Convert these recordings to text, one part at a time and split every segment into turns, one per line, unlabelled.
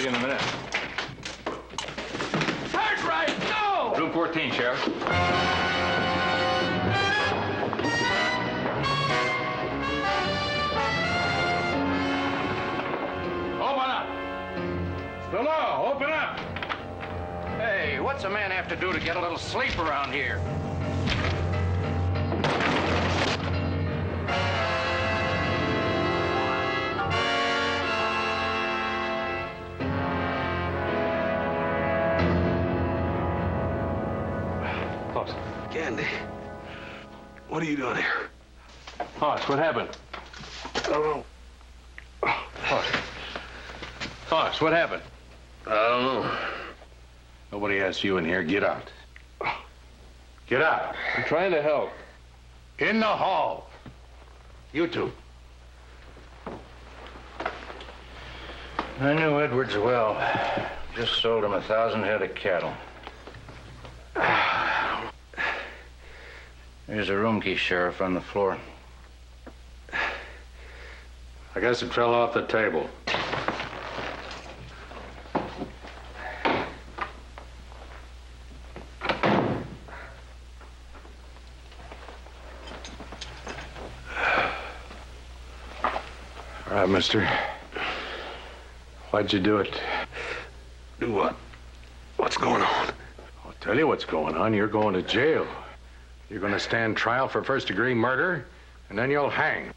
you in a minute.
Cartwright, no!
Room 14, Sheriff.
Open up! The law, open up!
Hey, what's a man have to do to get a little sleep around here?
Candy, what are you doing here?
Hoss, what happened?
I don't know.
Hoss, what happened?
I don't know.
Nobody asked you in here. Get out. Get out.
I'm trying to help.
In the hall. You two.
I knew Edwards well. Just sold him 1,000 head of cattle. There's a room key, Sheriff, on the floor.
I guess it fell off the table. All right, mister. Why'd you do it?
Do what? What's going on?
I'll tell you what's going on. You're going to jail. You're going to stand trial for first-degree murder, and then you'll hang.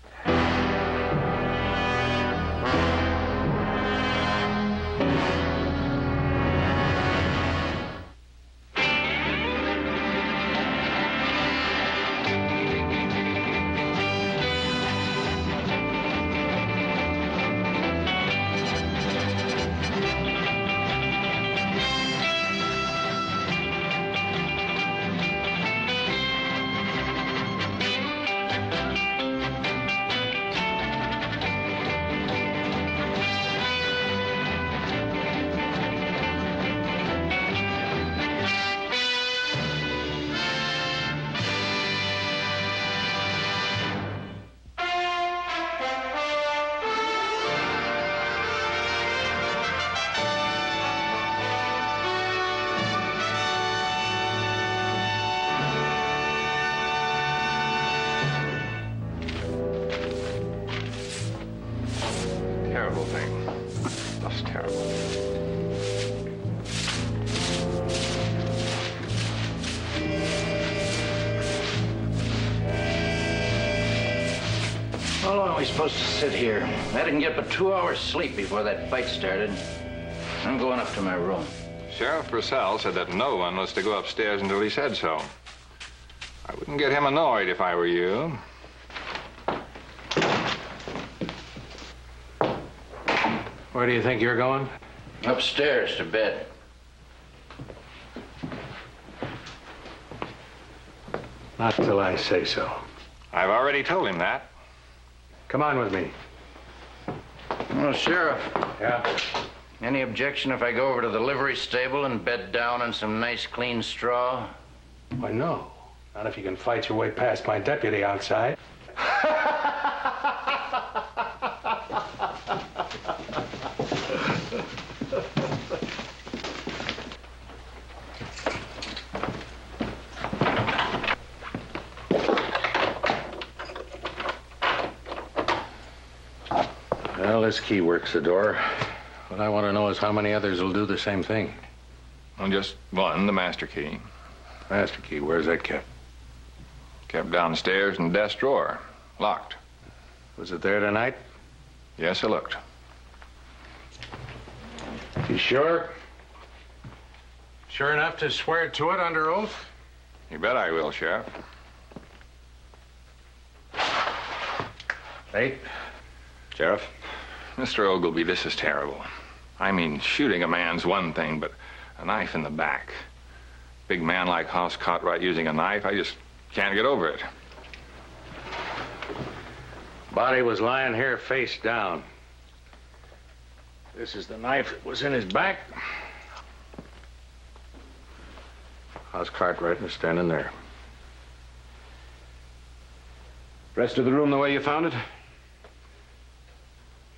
Terrible thing. Just terrible. How long are we supposed to sit here? I didn't get but 2 hours sleep before that fight started. I'm going up to my room.
Sheriff Purcell said that no one was to go upstairs until he said so. I wouldn't get him annoyed if I were you.
Where do you think you're going?
Upstairs to bed.
Not till I say so.
I've already told him that.
Come on with me.
Well, Sheriff,
Yeah?
any objection if I go over to the livery stable and bed down on some nice clean straw?
Why, no. Not if you can fight your way past my deputy outside. Well, this key works the door. What I want to know is how many others will do the same thing.
Well, just one, the master key.
Master key, where's that kept?
Kept downstairs in the desk drawer. Locked.
Was it there tonight?
Yes, I looked.
You sure? Sure enough to swear to it under oath?
You bet I will, Sheriff.
Nate?
Sheriff? Mr. Ogilvy, this is terrible. I mean, shooting a man's one thing, but a knife in the back. Big man like Hoss Cartwright using a knife, I just can't get over it.
Body was lying here face down. This is the knife that was in his back. Hoss Cartwright was standing there.
Rest of the room the way you found it?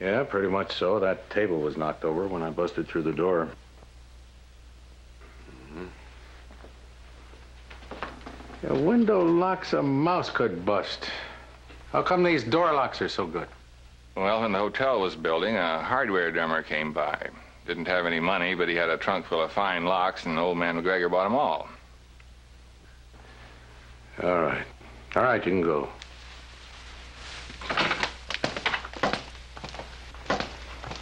Yeah, pretty much so. That table was knocked over when I busted through the door. A window locks a mouse could bust. How come these door locks are so good?
Well, when the hotel was building, a hardware drummer came by. Didn't have any money, but he had a trunk full of fine locks, and old man McGregor bought them all.
All right. All right, you can go.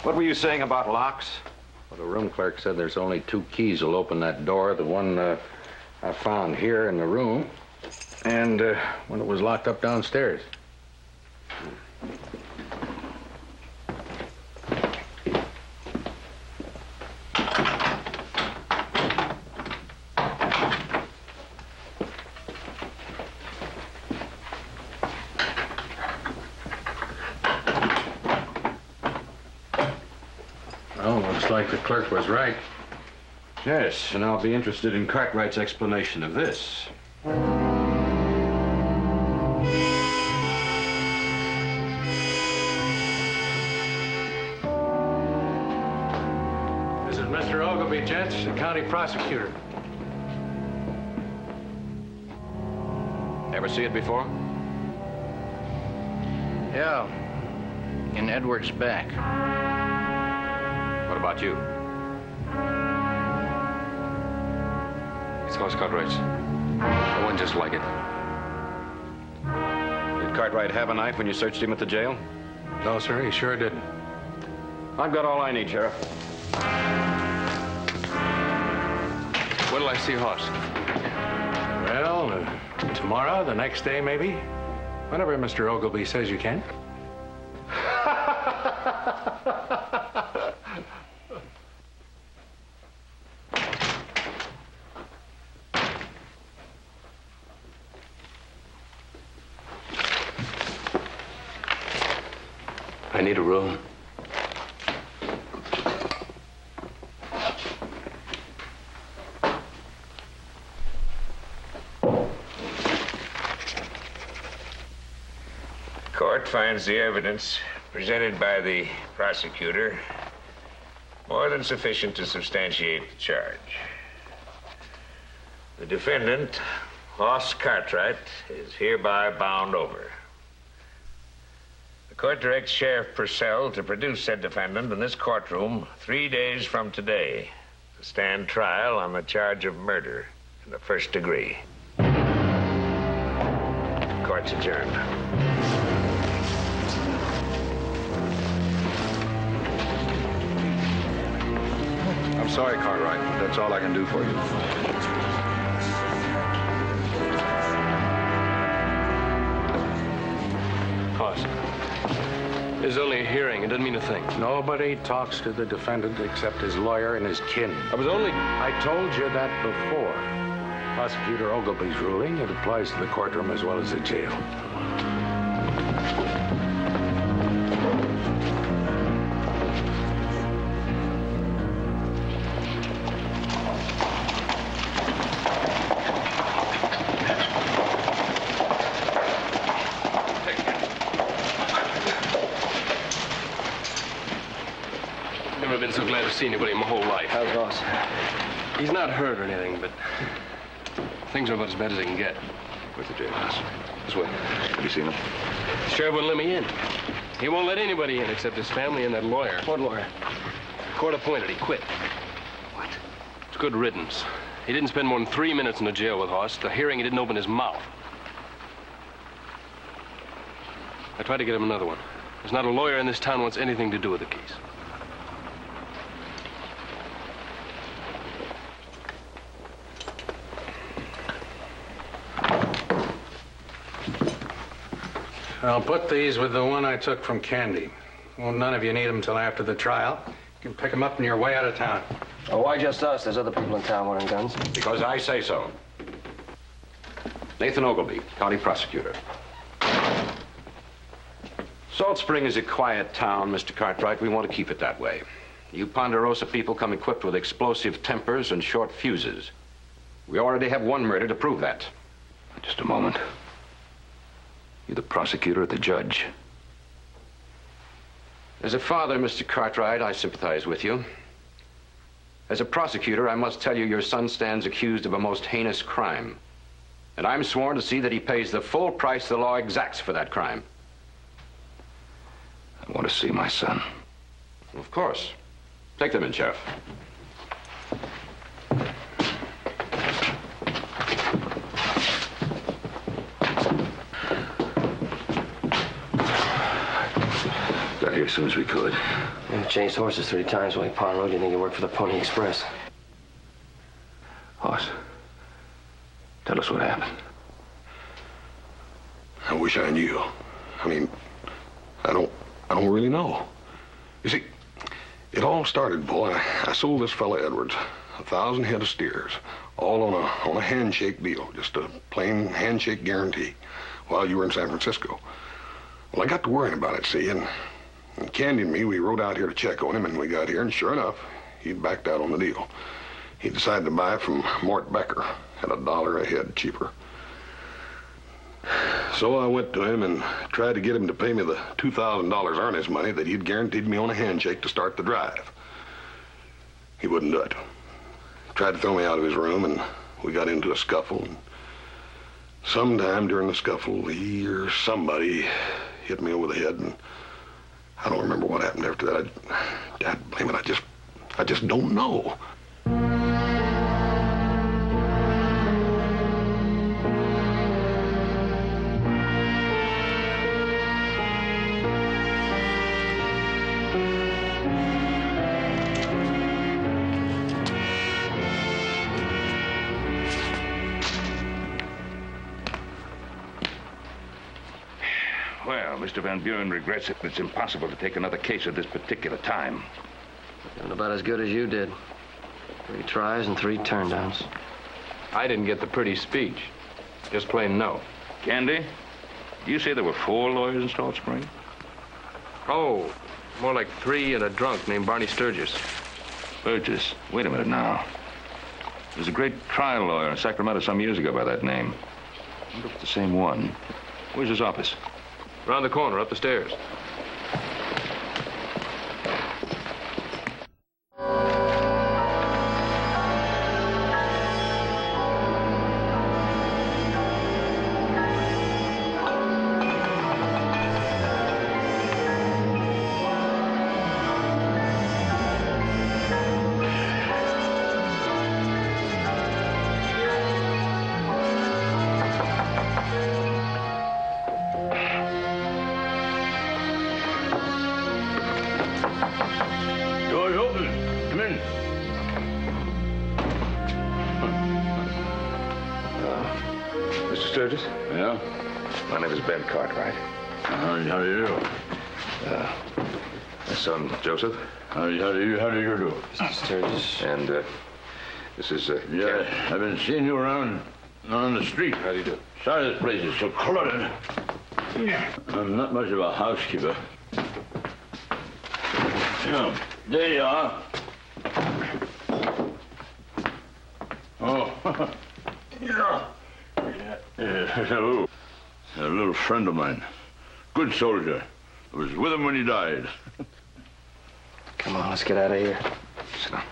What were you saying about locks?
Well, the room clerk said there's only 2 keys will open that door. The one I found here in the room, and when it was locked up downstairs. Well, looks like the clerk was right.
Yes, and I'll be interested in Cartwright's explanation of this.
This is Mr. Ogilvy, gents, the county prosecutor.
Ever see it before?
Yeah. In Edward's back.
What about you?
It's Horse Cartwright's. The one just like it.
Did Cartwright have a knife when you searched him at the jail?
No, sir, he sure didn't.
I've got all I need, Sheriff.
When'll I see Horse?
Well, tomorrow, the next day, maybe. Whenever Mr. Ogilvy says you can.
I need a room.
Court finds the evidence presented by the prosecutor more than sufficient to substantiate the charge. The defendant, Hoss Cartwright, is hereby bound over. The court directs Sheriff Purcell to produce said defendant in this courtroom 3 days from today to stand trial on the charge of murder in the first degree. Court's adjourned.
I'm sorry, Cartwright, but that's all I can do for you.
Horse. There's only a hearing. It doesn't mean a thing.
Nobody talks to the defendant except his lawyer and his kin.
I was only...
I told you that before. Prosecutor Ogilvy's ruling, it applies to the courtroom as well as the jail.
Never been so glad to see anybody in my whole life.
How's Ross?
He's not hurt or anything, but things are about as bad as they can get.
Where's the jailhouse? This way. Have you seen him?
The sheriff wouldn't let me in. He won't let anybody in except his family and that lawyer.
What lawyer?
Court appointed. He quit.
What?
It's good riddance. He didn't spend more than 3 minutes in the jail with Hoss. The hearing, he didn't open his mouth. I tried to get him another one. There's not a lawyer in this town wants anything to do with the case.
I'll put these with the one I took from Candy. Well, none of you need them until after the trial. You can pick them up on your way out of town.
Oh, why just us? There's other people in town wearing guns.
Because I say so. Nathan Ogilvy, county prosecutor. Salt Spring is a quiet town, Mr. Cartwright. We want to keep it that way. You Ponderosa people come equipped with explosive tempers and short fuses. We already have one murder to prove that.
Just a moment. You're the prosecutor or the judge?
As a father, Mr. Cartwright, I sympathize with you. As a prosecutor, I must tell you your son stands accused of a most heinous crime. And I'm sworn to see that he pays the full price the law exacts for that crime.
I want to see my son.
Of course. Take them in, Sheriff.
Got here as soon as we could.
We changed horses 3 times while you pawn road. You think you worked for the Pony Express?
Hoss, tell us what happened.
I wish I knew. I mean, I don't really know. You see, it all started, boy. I sold this fella Edwards 1,000 head of steers, all on a handshake deal, just a plain handshake guarantee, while you were in San Francisco. Well, I got to worrying about it, see, and Candy and me, we rode out here to check on him, and we got here, and sure enough, he'd backed out on the deal. He decided to buy from Mort Becker at $1 a head cheaper. So I went to him and tried to get him to pay me the $2,000 earnest money that he'd guaranteed me on a handshake to start the drive. He wouldn't do it. Tried to throw me out of his room, and we got into a scuffle. And sometime during the scuffle, he or somebody hit me over the head, and I don't remember what happened after that. God blame it, I just don't know.
Well, Mr. Van Buren regrets it, but it's impossible to take another case at this particular time.
Doing about as good as you did. 3 tries and 3 turndowns.
I didn't get the pretty speech. Just plain no.
Candy, do you say there were 4 lawyers in Salt Spring?
Oh, more like 3 and a drunk named Barney Sturgis.
Burgess. Wait a minute now. There's a great trial lawyer in Sacramento some years ago by that name. I wonder if it's the same one. Where's his office?
Around the corner, up the stairs.
Sturgis?
Yeah?
My name is Ben Cartwright.
How do you do?
My son, Joseph.
How do you do?
Mr. Sturgis.
And this is...
Yeah, I've been seeing you around on the street.
How do you do?
Sorry this place is so cluttered. I'm not much of a housekeeper. Yeah, there you are. Oh. Yeah. Hello. A little friend of mine. Good soldier. I was with him when he died.
Come on, let's get out of here.
Sit down.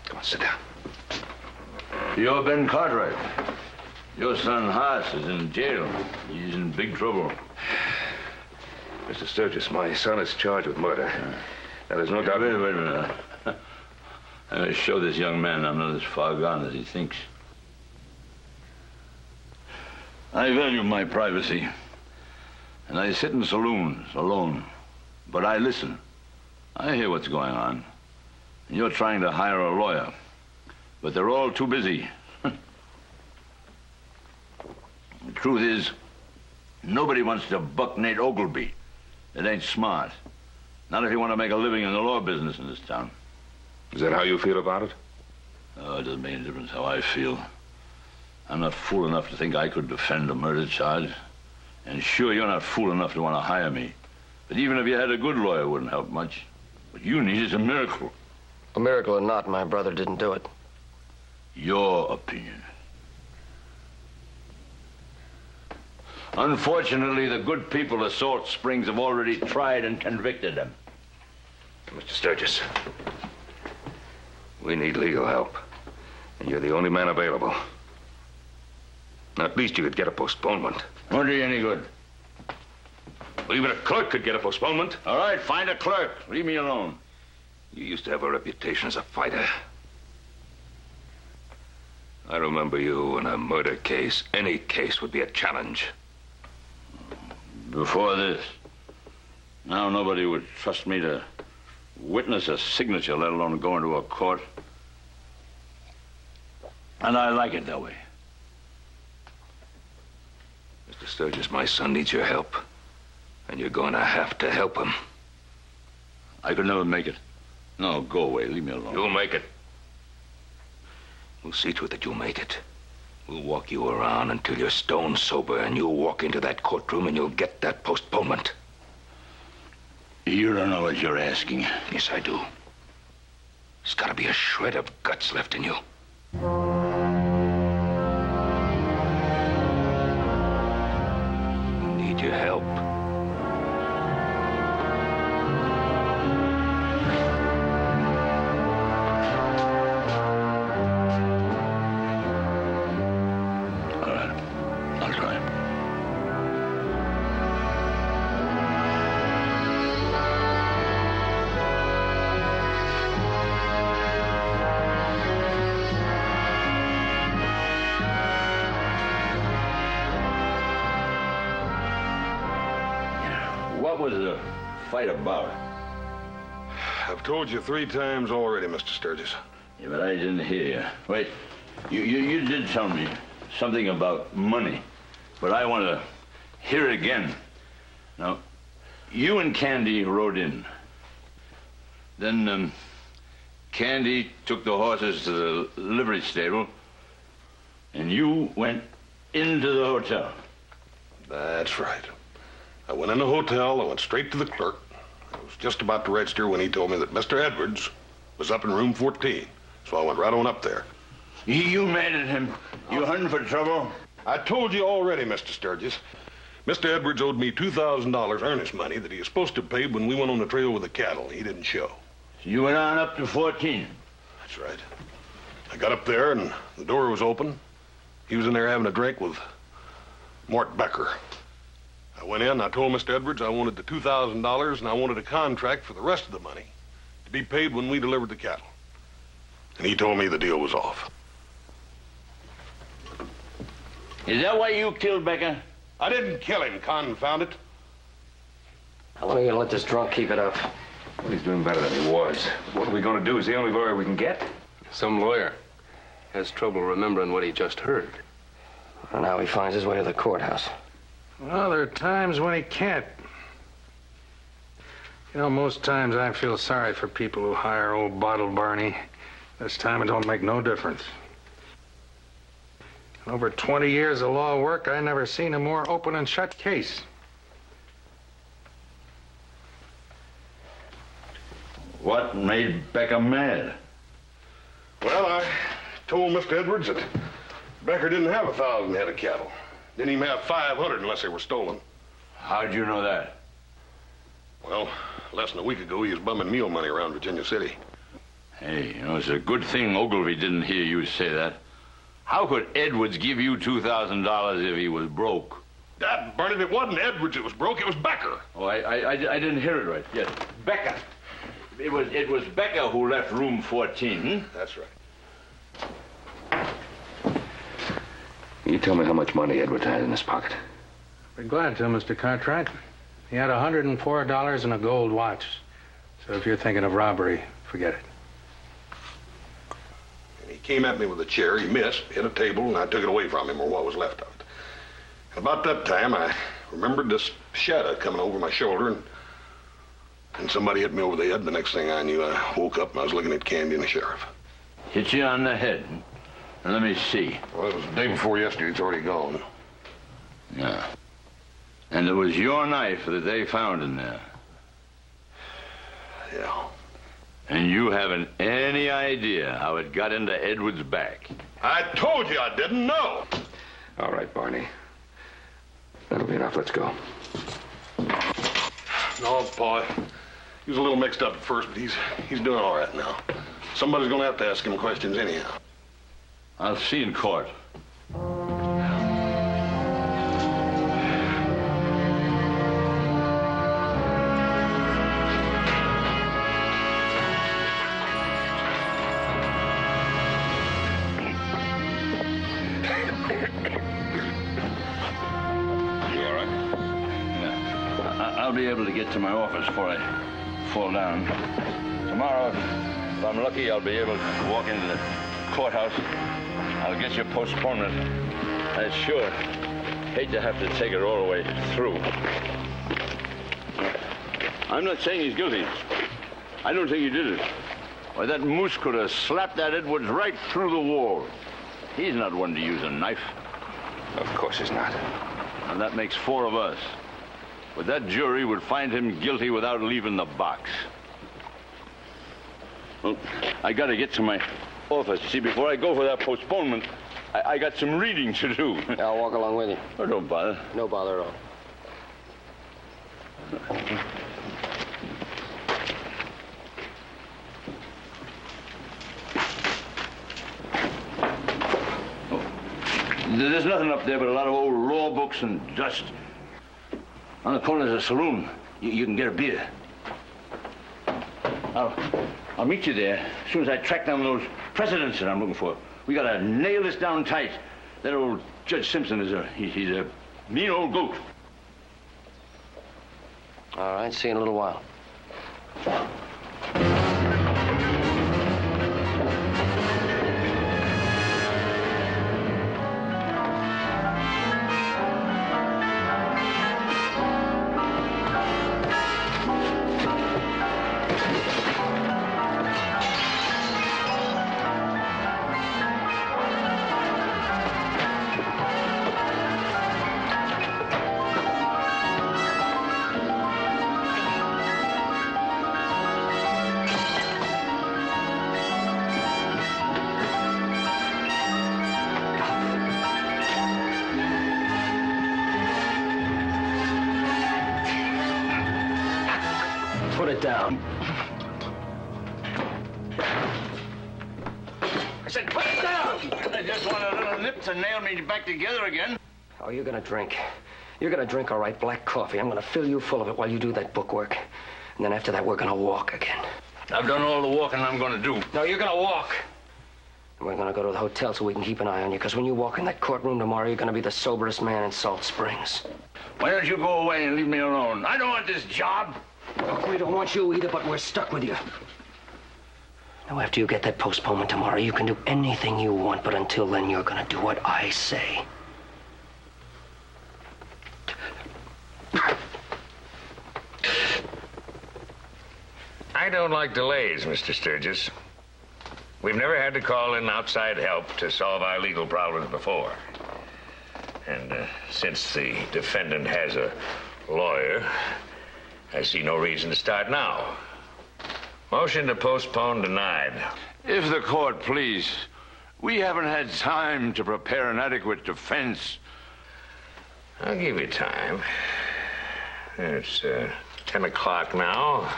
Come on, sit down.
You're Ben Cartwright. Your son Haas is in jail. He's in big trouble.
Mr. Sturgis, my son is charged with murder. Now, there's no doubt...
Wait a minute. I may show this young man I'm not as far gone as he thinks. I value my privacy, and I sit in saloons alone, but I listen. I hear what's going on. And you're trying to hire a lawyer, but they're all too busy. The truth is, nobody wants to buck Nate Ogilvy. It ain't smart. Not if you want to make a living in the law business in this town.
Is that how you feel about it?
Oh, it doesn't make any difference how I feel. I'm not fool enough to think I could defend a murder charge. And sure, you're not fool enough to want to hire me. But even if you had a good lawyer, it wouldn't help much. What you need is a miracle.
A miracle or not, my brother didn't do it.
Your opinion. Unfortunately, the good people of Salt Springs have already tried and convicted him.
Mr. Sturgis, we need legal help, and you're the only man available. Now, at least you could get a postponement.
Won't do you any good.
Well, even a clerk could get a postponement.
All right, find a clerk. Leave me alone.
You used to have a reputation as a fighter. I remember you in a murder case. Any case would be a challenge.
Before this, now nobody would trust me to witness a signature, let alone go into a court. And I like it that way.
Mr. Sturgis, my son needs your help. And you're going to have to help him.
I could never make it. No, go away. Leave me alone.
You'll make it. We'll see to it that you'll make it. We'll walk you around until you're stone sober, and you'll walk into that courtroom and you'll get that postponement.
You don't know what you're asking.
Yes, I do. There's got to be a shred of guts left in you. We need your help.
What was the fight about?
I've told you 3 times already, Mr. Sturgis.
Yeah, but I didn't hear you. Wait, you did tell me something about money, but I want to hear it again. Now, you and Candy rode in. Then, Candy took the horses to the livery stable, and you went into the hotel.
That's right. I went in the hotel, I went straight to the clerk. I was just about to register when he told me that Mr. Edwards was up in room 14. So I went right on up there.
You mad at him? You hunting for trouble?
I told you already, Mr. Sturgis. Mr. Edwards owed me $2,000 earnest money that he was supposed to have paid when we went on the trail with the cattle. He didn't show.
So you went on up to 14?
That's right. I got up there and the door was open. He was in there having a drink with Mort Becker. I went in, I told Mr. Edwards I wanted the $2,000 and I wanted a contract for the rest of the money to be paid when we delivered the cattle. And he told me the deal was off.
Is that why you killed Becker?
I didn't kill him, confound it.
How long are you gonna let this drunk keep it up?
Well, he's doing better than he was. What are we going to do? Is the only lawyer we can get?
Some lawyer has trouble remembering what he just heard.
And now he finds his way to the courthouse.
Well, there are times when he can't. You know, most times I feel sorry for people who hire old Bottle Barney. This time it don't make no difference. In over 20 years of law work, I never seen a more open and shut case.
What made Becker mad?
Well, I told Mr. Edwards that Becker didn't have 1,000 head of cattle. Didn't even have 500 unless they were stolen.
How'd you know that?
Well, less than a week ago, he was bumming meal money around Virginia City.
Hey, you know, it's a good thing Ogilvy didn't hear you say that. How could Edwards give you $2,000 if he was broke?
Dad, Barney, it wasn't Edwards that was broke, it was Becker.
Oh, I didn't hear it right. Yes, Becker. It was Becker who left room 14,
That's right.
Can you tell me how much money Edwards had in his pocket?
Be glad to, Mr. Cartwright. He had $104 and a gold watch. So if you're thinking of robbery, forget it.
And he came at me with a chair, he missed, hit a table, and I took it away from him, or what was left of it. And about that time, I remembered this shadow coming over my shoulder, and somebody hit me over the head. The next thing I knew, I woke up and I was looking at Candy and the sheriff.
Hit you on the head. Let me see.
Well, it was the day before yesterday. It's already gone.
Yeah. And it was your knife that they found in there.
Yeah.
And you haven't any idea how it got into Edwards' back.
I told you I didn't know.
All right, Barney. That'll be enough. Let's go.
No, Pa. He was a little mixed up at first, but he's doing all right now. Somebody's gonna have to ask him questions anyhow.
I'll see you in court. I'll be able to get to my office before I fall down. Tomorrow, if I'm lucky, I'll be able to walk into the courthouse. I'll get your postponement. I sure hate to have to take it all the way through. I'm not saying he's guilty. I don't think he did it. Why, that moose could have slapped that Edwards right through the wall. He's not one to use a knife.
Of course he's not.
And that makes 4 of us. But that jury would find him guilty without leaving the box. Well, I got to get to my office. See, before I go for that postponement, I got some reading to do.
Yeah, I'll walk along with you.
Oh, don't bother.
No bother at all.
There's nothing up there but a lot of old law books and dust. On the corner there's a saloon. You can get a beer. I'll meet you there as soon as I track down those precedents that I'm looking for. We gotta nail this down tight. That old Judge Simpson he's a mean old goat.
All right, see you in a little while. Put it down.
I said, put it down! I just want a little nip to nail me back together again.
Oh, you're gonna drink. You're gonna drink, all right, black coffee. I'm gonna fill you full of it while you do that bookwork. And then after that, we're gonna walk again.
I've done all the walking I'm gonna do.
No, you're gonna walk. And we're gonna go to the hotel so we can keep an eye on you, because when you walk in that courtroom tomorrow, you're gonna be the soberest man in Salt Springs.
Why don't you go away and leave me alone? I don't want this job.
Look, we don't want you either, but we're stuck with you. Now, after you get that postponement tomorrow, you can do anything you want, but until then, you're gonna do what I say.
I don't like delays, Mr. Sturgis. We've never had to call in outside help to solve our legal problems before. And since the defendant has a lawyer, I see no reason to start now. Motion to postpone denied.
If the court please, we haven't had time to prepare an adequate defense.
I'll give you time. It's 10 o'clock now.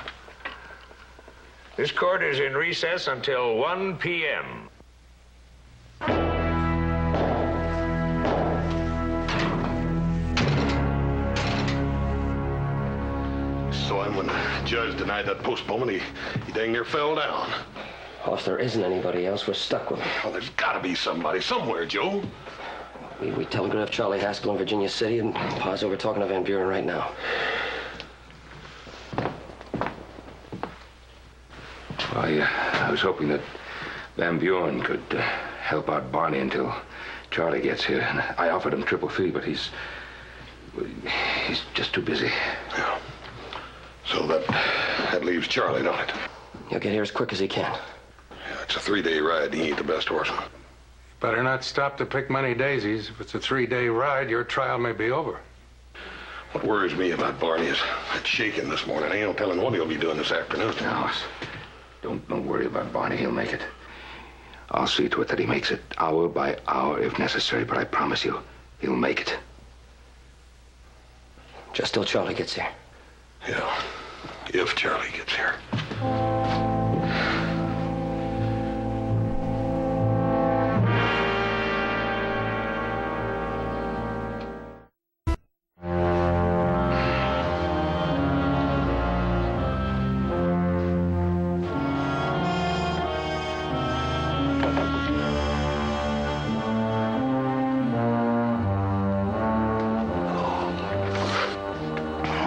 This court is in recess until 1 p.m.
So when the judge denied that postponement, he dang near fell down.
Well, if there isn't anybody else, we're stuck with him.
Oh, there's gotta be somebody somewhere, Joe.
We telegraphed Charlie Haskell in Virginia City, and Pa's over talking to Van Buren right now.
I was hoping that Van Buren could help out Barney until Charlie gets here. And I offered him triple fee, but he's just too busy.
Yeah. So that leaves Charlie, don't it?
He'll get here as quick as he can.
Yeah, it's a 3-day ride. He ain't the best horseman.
Better not stop to pick many daisies. If it's a 3-day ride, your trial may be over.
What worries me about Barney is that shaking this morning. Ain't no telling what he'll be doing this afternoon.
No, don't worry about Barney. He'll make it. I'll see to it that he makes it hour by hour if necessary, but I promise you, he'll make it.
Just till Charlie gets here.
Yeah. If Charlie gets here.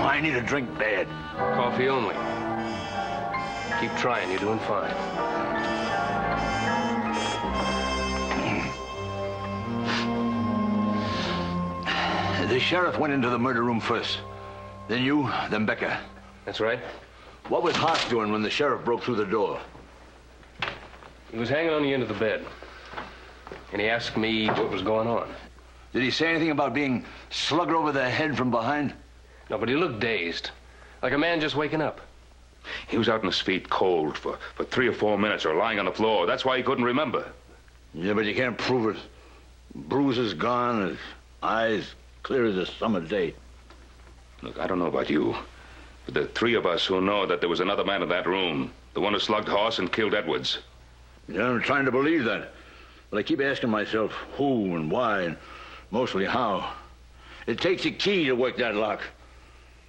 I need a drink bad.
Coffee only. Keep trying, you're doing fine.
The sheriff went into the murder room first. Then you, then Becca.
That's right.
What was Haas doing when the sheriff broke through the door?
He was hanging on the end of the bed. And he asked me what was going on.
Did he say anything about being slugged over the head from behind?
No, but he looked dazed. Like a man just waking up.
He was out on his feet cold for 3 or 4 minutes or lying on the floor. That's why he couldn't remember.
Yeah, but you can't prove it. Bruises gone, his eyes clear as a summer day.
Look, I don't know about you, but there are 3 of us who know that there was another man in that room. The one who slugged Hoss and killed Edwards.
Yeah, I'm trying to believe that. But I keep asking myself who and why and mostly how. It takes a key to work that lock.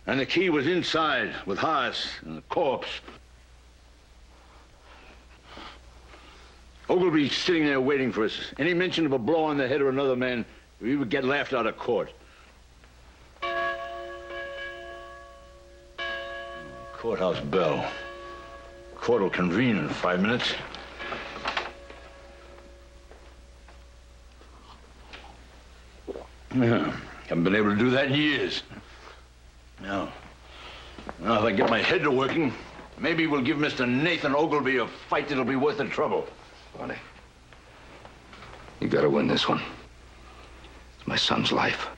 And the key was inside with Haas and the corpse. Ogilvy's sitting there waiting for us. Any mention of a blow on the head of another man, we would get laughed out of court. Courthouse bell. Court will convene in 5 minutes. Yeah, haven't been able to do that in years. Now, if I get my head to working, maybe we'll give Mr. Nathan Ogilvy a fight that'll be worth the trouble.
Bonnie, you gotta win this one. It's my son's life.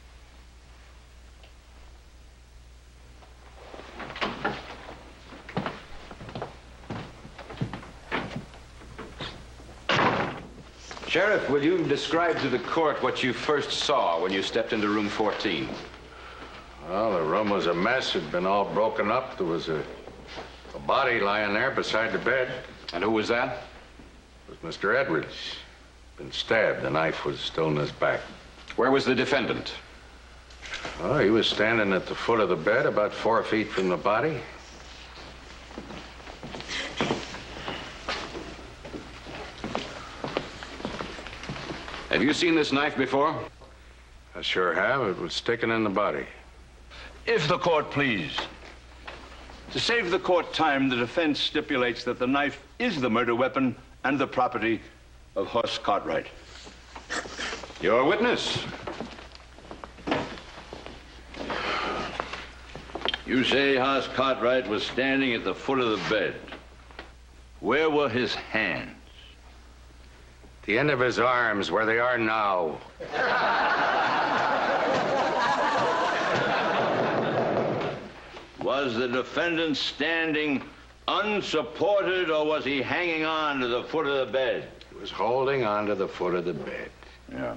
Sheriff, will you describe to the court what you first saw when you stepped into room 14?
Well, the room was a mess. It'd been all broken up. There was a body lying there beside the bed.
And who was that?
It was Mr. Edwards. Been stabbed. The knife was still in his back.
Where was the defendant?
Oh, he was standing at the foot of the bed, about 4 feet from the body.
Have you seen this knife before?
I sure have. It was sticking in the body.
If the court please. To save the court time, the defense stipulates that the knife is the murder weapon and the property of Hoss Cartwright.
Your witness.
You say Hoss Cartwright was standing at the foot of the bed. Where were his hands?
The end of his arms, where they are now.
Was the defendant standing unsupported, or was he hanging on to the foot of the bed?
He was holding on to the foot of the bed.
Yeah.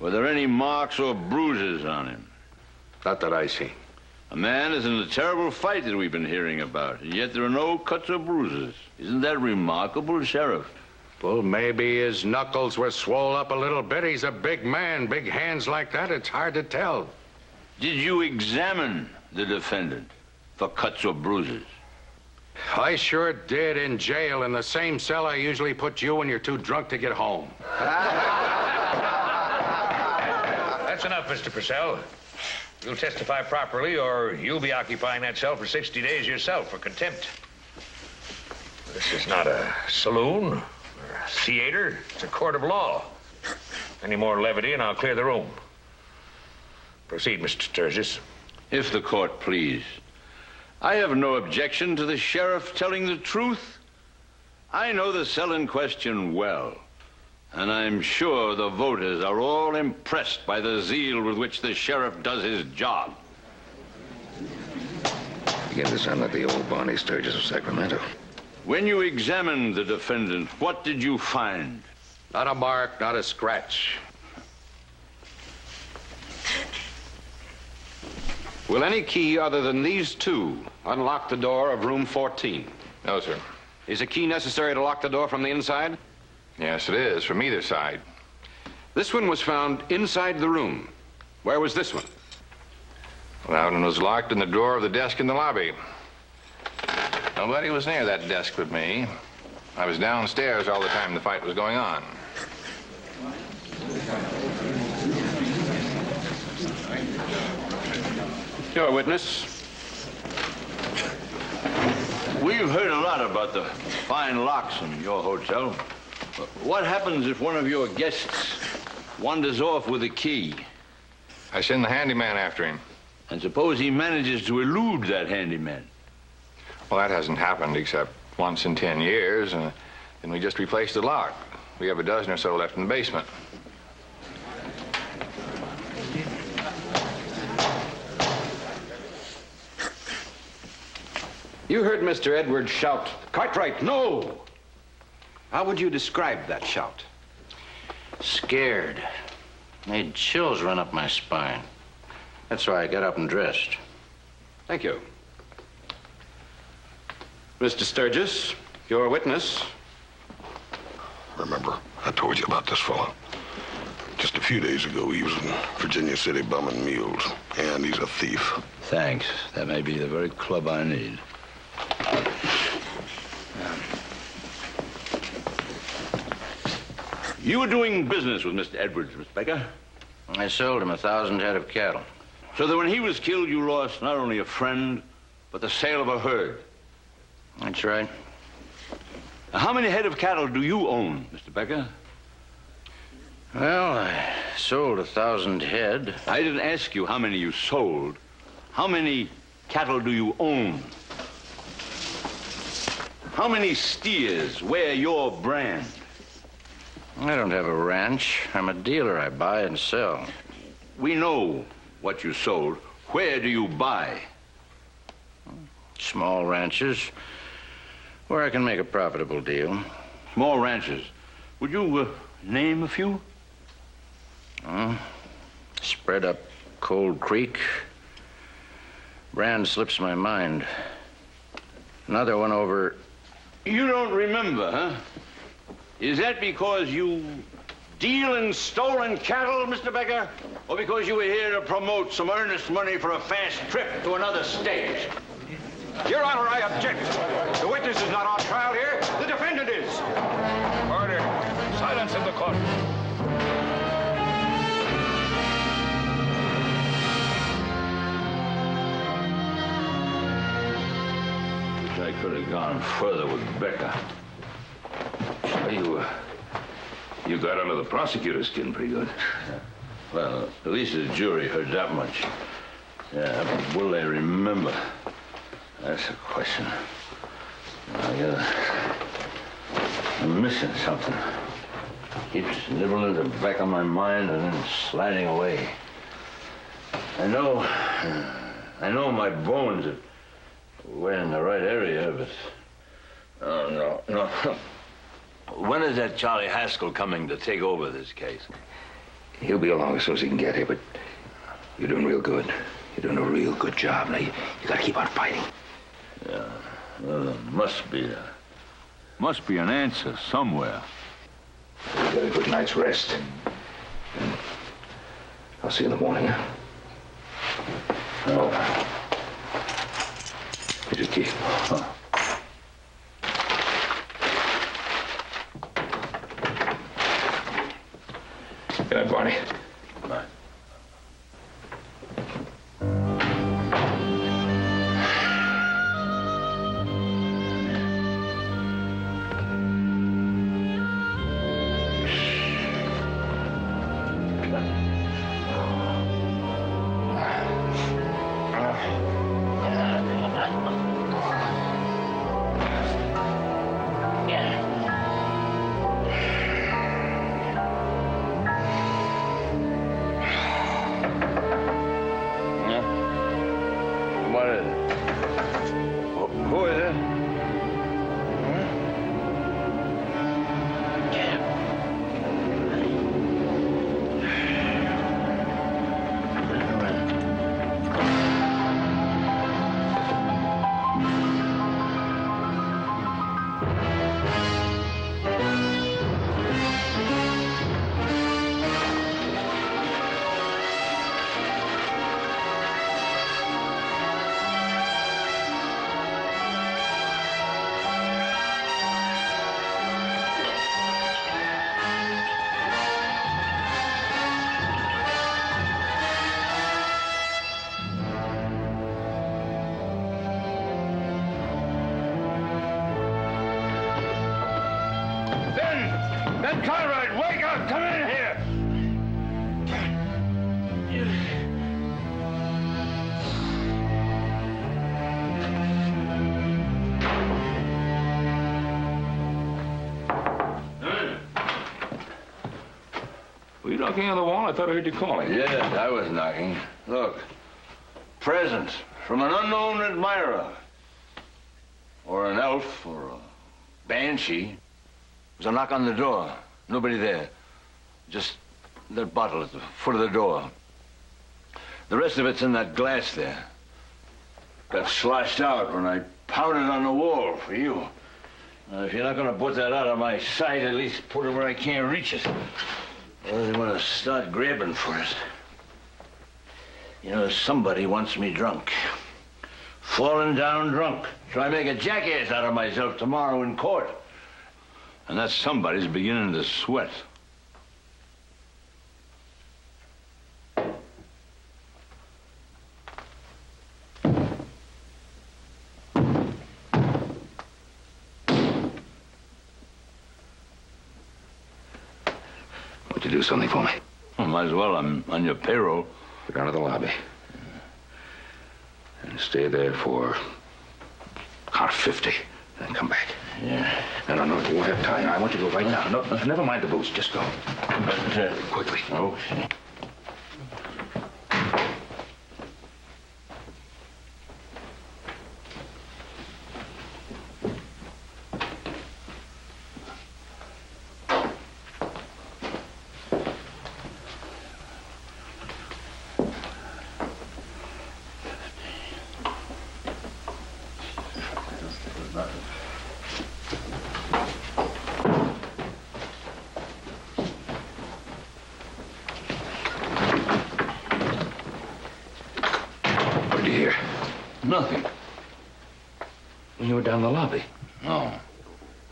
Were there any marks or bruises on him?
Not that I seen.
A man is in a terrible fight that we've been hearing about, and yet there are no cuts or bruises. Isn't that remarkable, Sheriff?
Well, maybe his knuckles were swole up a little bit. He's a big man. Big hands like that, it's hard to tell.
Did you examine the defendant for cuts or bruises?
I sure did, in jail, in the same cell I usually put you when you're too drunk to get home.
That's enough, Mr. Purcell. You'll testify properly, or you'll be occupying that cell for 60 days yourself for contempt. This is not a saloon or a theater. It's a court of law. Any more levity, and I'll clear the room. Proceed, Mr. Sturgis.
If the court please. I have no objection to the sheriff telling the truth. I know the cell in question well, and I'm sure the voters are all impressed by the zeal with which the sheriff does his job.
Begin to sound like the old Barney Sturgis of Sacramento.
When you examined the defendant, what did you find?
Not a mark, not a scratch.
Will any key other than these two unlock the door of room 14?
No, sir.
Is a key necessary to lock the door from the inside?
Yes, it is, from either side.
This one was found inside the room. Where was this one?
Well, that one was locked in the drawer of the desk in the lobby. Nobody was near that desk but me. I was downstairs all the time the fight was going on.
Your witness.
We've heard a lot about the fine locks in your hotel. What happens if one of your guests wanders off with a key?
I send the handyman after him.
And suppose he manages to elude that handyman?
Well, that hasn't happened except once in 10 years, and then we just replaced the lock. We have a dozen or so left in the basement.
You heard Mr. Edwards shout, "Cartwright, no!" How would you describe that shout?
Scared. Made chills run up my spine. That's why I got up and dressed.
Thank you. Mr. Sturgis, your witness.
Remember, I told you about this fella. Just a few days ago, he was in Virginia City bumming mules, and he's a thief.
Thanks. That may be the very club I need. You were doing business with Mr. Edwards, Mr. Becker?
I sold him 1,000 head of cattle.
So that when he was killed, you lost not only a friend, but the sale of a herd.
That's right.
Now, how many head of cattle do you own, Mr. Becker?
Well, I sold 1,000 head.
I didn't ask you how many you sold. How many cattle do you own? How many steers wear your brand?
I don't have a ranch. I'm a dealer. I buy and sell.
We know what you sold. Where do you buy?
Small ranches where I can make a profitable deal.
Small ranches. Would you name a few?
Spread up Cold Creek. Brand slips my mind. Another one over...
You don't remember, huh? Is that because you deal in stolen cattle, Mr. Becker? Or because you were here to promote some earnest money for a fast trip to another state?
Your Honor, I object. The witness is not on trial here. The defendant is.
Order. Silence in the court.
Wish I could have gone further with Becker.
You got under the prosecutor's skin pretty good.
Well, at least the jury heard that much. Yeah, but will they remember? That's the question. I'm missing something. Keeps nibbling at the back of my mind and then sliding away. I know my bones were in the right area, but... Oh, no. When is that Charlie Haskell coming to take over this case?
He'll be along as soon as he can get here, but you're doing real good. You're doing a real good job. Now, you gotta keep on fighting.
Yeah, well, there must be an answer somewhere.
You get a good night's rest. And I'll see you in the morning, huh? Oh. Here's your key. Huh. Good night, Barney.
Bye. Ben Conrad, wake up! Come in here!
Were you knocking on the wall? I thought I heard you calling.
Yes, I was knocking. Look. Presents from an unknown admirer. Or an elf, or a banshee. It was a knock on the door. Nobody there. Just that bottle at the foot of the door. The rest of it's in that glass there. Got sloshed out when I pounded on the wall for you. If you're not going to put that out of my sight, at least put it where I can't reach it. Or they want to start grabbing for it. You know, somebody wants me drunk. Falling down drunk. Try to make a jackass out of myself tomorrow in court. And that somebody's beginning to sweat.
Would you do something for me?
Well, might as well. I'm on your payroll.
Go down to the lobby. And stay there for count 50. Then come back.
Yeah.
No, you won't have time. I want you to go right now. No, never mind the boots. Just go.
But,
quickly.
Okay. Nothing.
When you were down in the lobby?
No.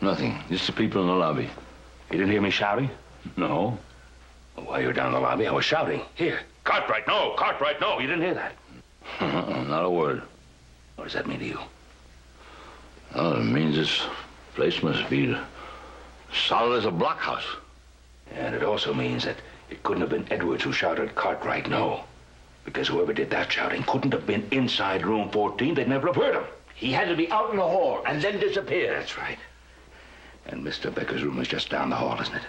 Nothing. Just the people in the lobby.
You didn't hear me shouting?
No.
Well, while you were down in the lobby, I was shouting. Here. Cartwright, no! Cartwright, no! You didn't hear that?
Not a word.
What does that mean to you?
Well, it means this place must be solid as a blockhouse.
And it also means that it couldn't have been Edwards who shouted Cartwright, no. Because whoever did that shouting couldn't have been inside room 14. They'd never have heard him. He had to be out in the hall and then disappear. That's right. And Mr. Becker's room is just down the hall, isn't it?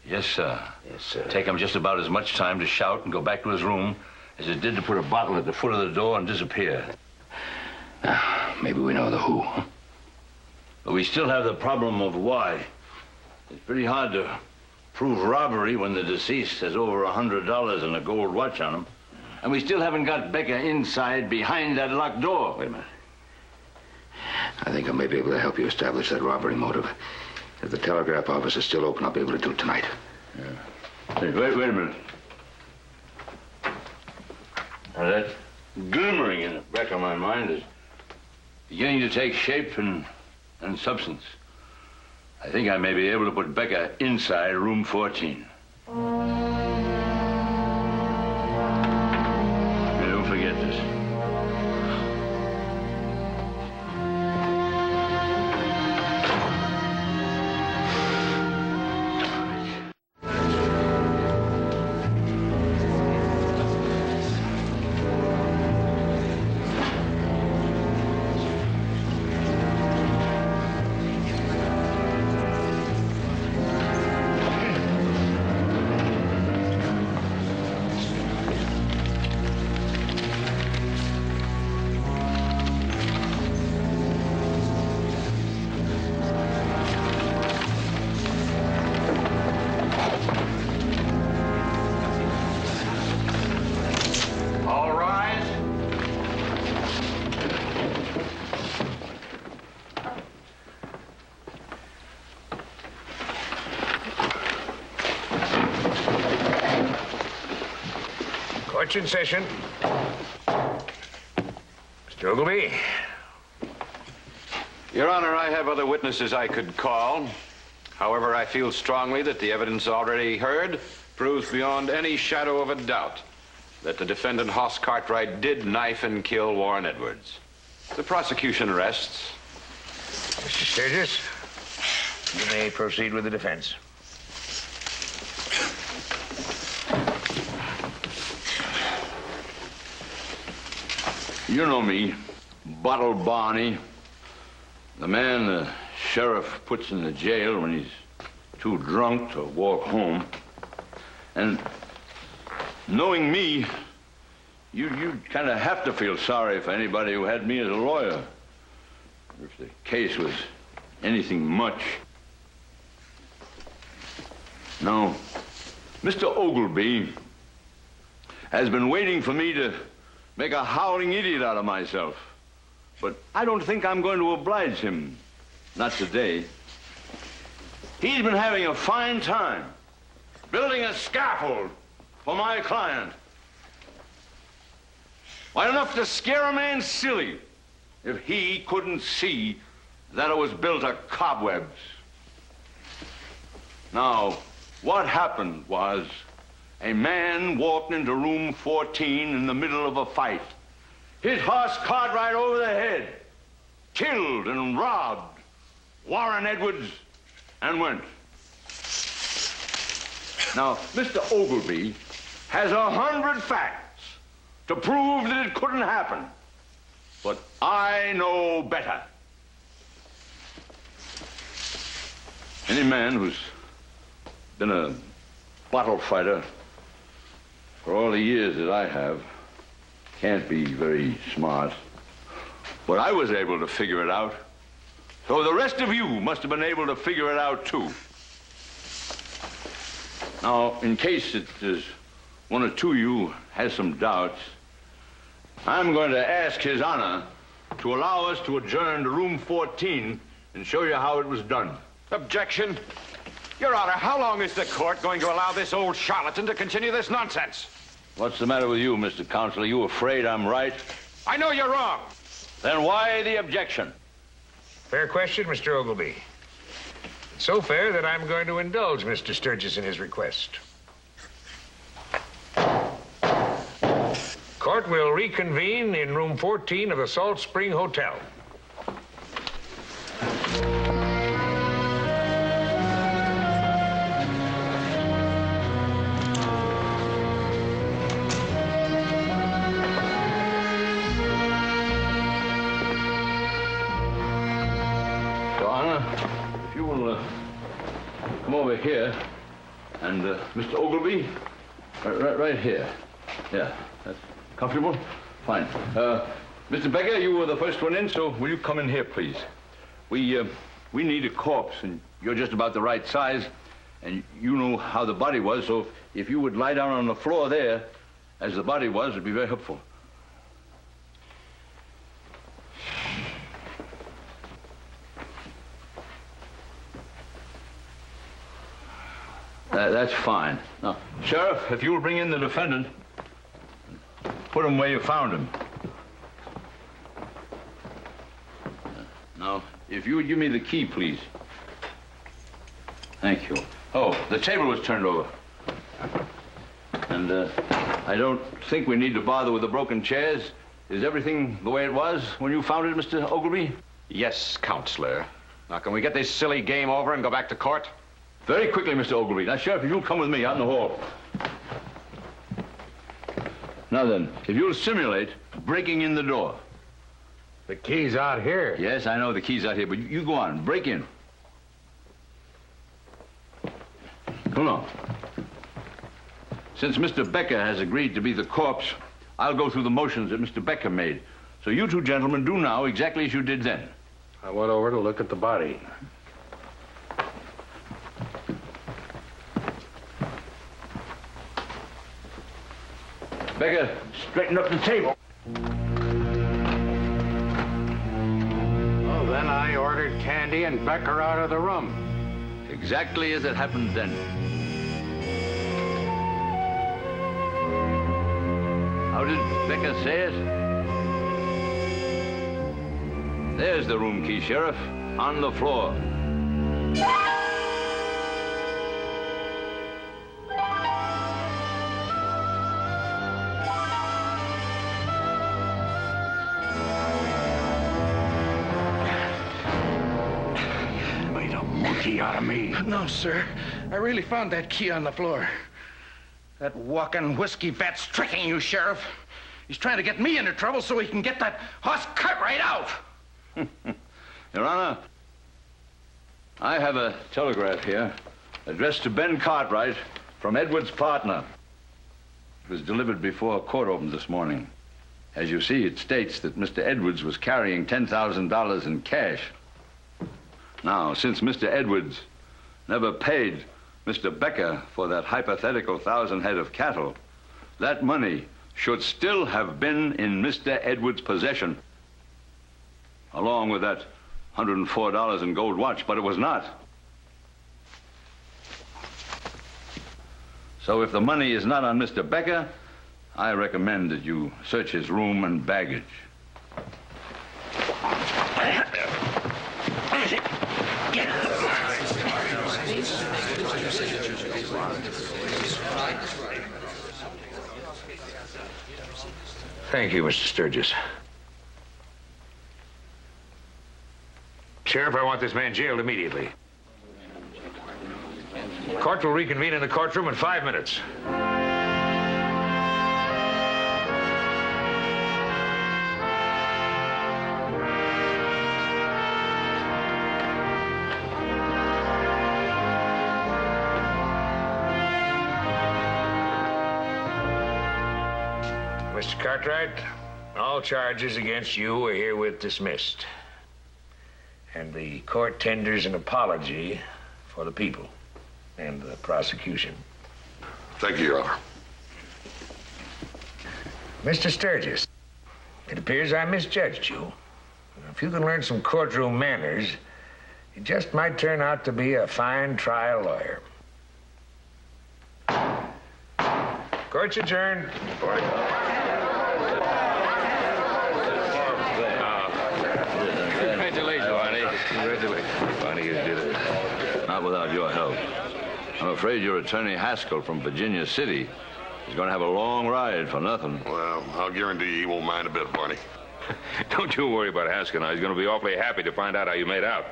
Yes, sir.
Yes, sir.
Take him just about as much time to shout and go back to his room as it did to put a bottle at the foot of the door and disappear.
Now, maybe we know the who, huh?
But we still have the problem of why. It's pretty hard to prove robbery when the deceased has over $100 and a gold watch on him. And we still haven't got Becker inside behind that locked door.
Wait a minute. I think I may be able to help you establish that robbery motive. If the telegraph office is still open, I'll be able to do it tonight.
Yeah. Hey, wait a minute. Now, that glimmering in the back of my mind is beginning to take shape and substance. I think I may be able to put Becker inside room 14. Don't forget this.
Court's in session. Mr. Ogilvy.
Your Honor, I have other witnesses I could call. However, I feel strongly that the evidence already heard proves beyond any shadow of a doubt that the defendant, Hoss Cartwright, did knife and kill Warren Edwards. The prosecution rests.
Mr. Sturgis, you may proceed with the defense.
You know me, Bottle Barney. The man the sheriff puts in the jail when he's too drunk to walk home. And knowing me, you kind of have to feel sorry for anybody who had me as a lawyer. If the case was anything much. Now, Mr. Ogleby has been waiting for me to make a howling idiot out of myself. But I don't think I'm going to oblige him. Not today. He's been having a fine time building a scaffold for my client. Why, enough to scare a man silly if he couldn't see that it was built of cobwebs. Now, what happened was a man walked into room 14 in the middle of a fight, hit horse cart right over the head, killed and robbed Warren Edwards, and went. Now, Mr. Ogleby has 100 facts to prove that it couldn't happen. But I know better. Any man who's been a bottle fighter for all the years that I have can't be very smart. But I was able to figure it out. So the rest of you must have been able to figure it out too. Now, in case that there's one or two of you has some doubts, I'm going to ask His Honor to allow us to adjourn to room 14 and show you how it was done.
Objection. Your Honor, how long is the court going to allow this old charlatan to continue this nonsense?
What's the matter with you, Mr. Counselor? You afraid I'm right?
I know you're wrong.
Then why the objection?
Fair question, Mr. Ogleby. It's so fair that I'm going to indulge Mr. Sturgis in his request. Court will reconvene in room 14 of the Salt Spring Hotel.
Come over here, and Mr. Ogleby, right here. Yeah, that's comfortable? Fine. Mr. Becker, you were the first one in, so will you come in here, please? We need a corpse, and you're just about the right size, and you know how the body was, so if you would lie down on the floor there, as the body was, it'd be very helpful. That's fine. Now, Sheriff, if you'll bring in the defendant, put him where you found him. Now, if you would give me the key, please. Thank you. Oh, the table was turned over. And I don't think we need to bother with the broken chairs. Is everything the way it was when you found it, Mr. Ogleby?
Yes, Counselor. Now, can we get this silly game over and go back to court?
Very quickly, Mr. Ogleby. Now, Sheriff, if you'll come with me out in the hall. Now then, if you'll simulate breaking in the door.
The key's out here.
Yes, I know the key's out here, but you go on. Break in. Come on. Since Mr. Becker has agreed to be the corpse, I'll go through the motions that Mr. Becker made. So you two gentlemen do now exactly as you did then.
I went over to look at the body.
Becker, straighten up the table.
Well, then I ordered Candy and Becker out of the room.
Exactly as it happened then. How did Becker say it? There's the room key, Sheriff, on the floor.
Out of me. No, sir. I really found that key on the floor. That walking whiskey bat's tricking you, Sheriff.
He's trying to get me into trouble so he can get that horse Cartwright out.
Your Honor, I have a telegraph here addressed to Ben Cartwright from Edwards' partner. It was delivered before court opened this morning. As you see, it states that Mr. Edwards was carrying $10,000 in cash. Now, since Mr. Edwards never paid Mr. Becker for that hypothetical 1,000 head of cattle, that money should still have been in Mr. Edwards' possession, along with that $104 in gold watch, but it was not. So if the money is not on Mr. Becker, I recommend that you search his room and baggage.
Thank you, Mr. Sturgis. Sheriff, I want this man jailed immediately. Court will reconvene in the courtroom in 5 minutes. Mr. Cartwright, all charges against you are herewith dismissed. And the court tenders an apology for the people and the prosecution.
Thank you, Your Honor.
Mr. Sturgis, it appears I misjudged you. If you can learn some courtroom manners, you just might turn out to be a fine trial lawyer. Court's adjourned.
Congratulations, Barney. Congratulations. Barney, you did it.
Not without your help. I'm afraid your attorney Haskell from Virginia City is going to have a long ride for nothing.
Well, I'll guarantee you he won't mind a bit, Barney.
Don't you worry about Haskell now. He's going to be awfully happy to find out how you made out.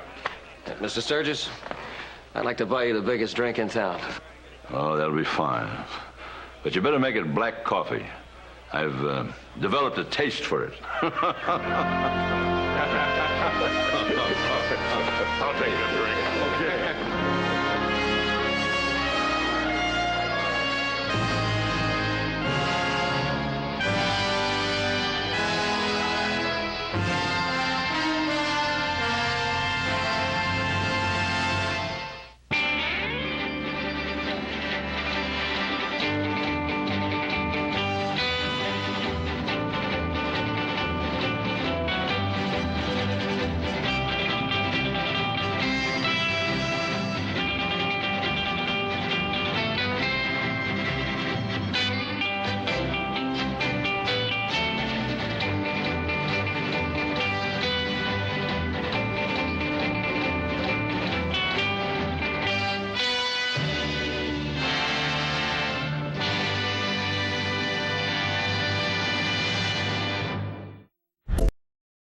Mr. Sturgis, I'd like to buy you the biggest drink in town.
Oh, that'll be fine. But you better make it black coffee. I've developed a taste for it.
I'll take a drink.